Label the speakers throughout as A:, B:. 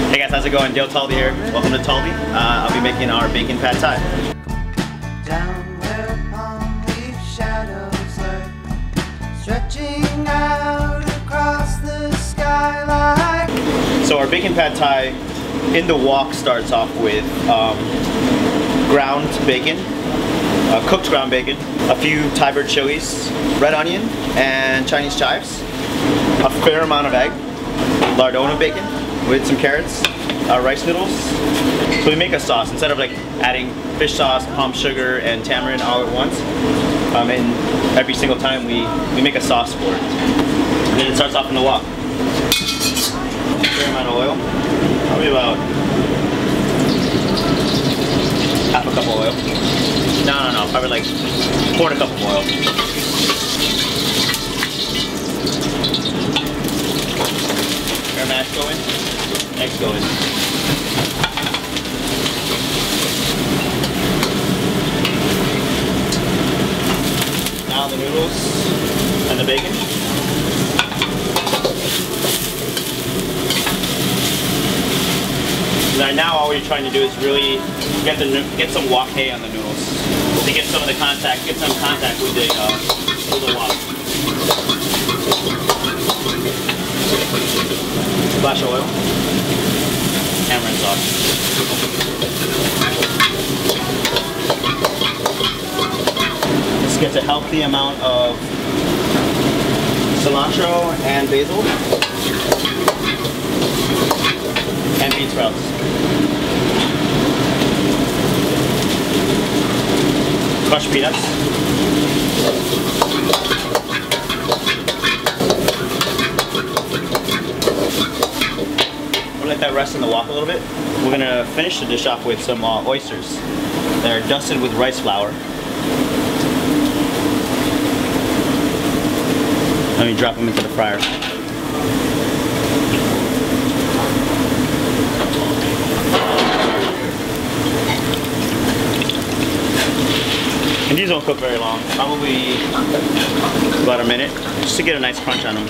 A: Hey guys, how's it going? Talde here. Welcome to Talde. I'll be making our bacon pad thai.
B: Down where palm leaf shadows lurk, stretching out across the skyline.
A: So our bacon pad thai in the wok starts off with ground bacon, cooked ground bacon, a few Thai bird chilies, red onion, and Chinese chives, a fair amount of egg, lardona bacon with some carrots, rice noodles. So we make a sauce instead of like adding fish sauce, palm sugar, and tamarind all at once. And every single time we make a sauce for it. And then it starts off in the wok. Fair amount of oil, probably about half a cup of oil. No, probably like quarter cup of oil. Air mash go in, eggs go in. Now the noodles and the bacon. Now all we're trying to do is really get some wok hay on the noodles to get some of the contact, get some contact with the wok. Splash of oil, tamarind sauce. This gets a healthy amount of cilantro and basil and bean sprouts. Crushed peanuts. We'll let that rest in the wok a little bit. We're gonna finish the dish off with some oysters. They're dusted with rice flour. Let me drop them into the fryer. And these don't cook very long, probably about a minute, just to get a nice crunch on them.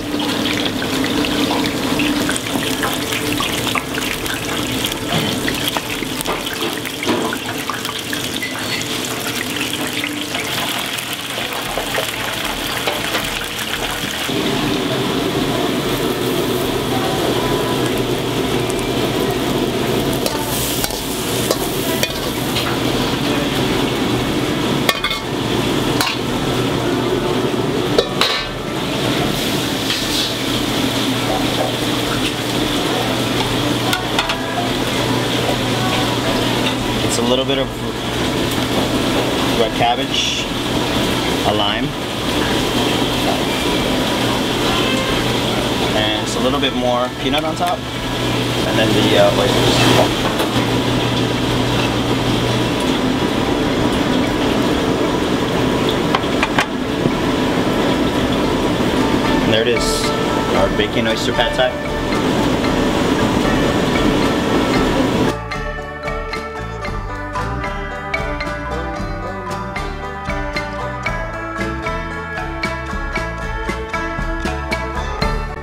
A: A little bit of red cabbage, a lime, and just a little bit more peanut on top, and then the oysters. And there it is, our bacon oyster pad thai.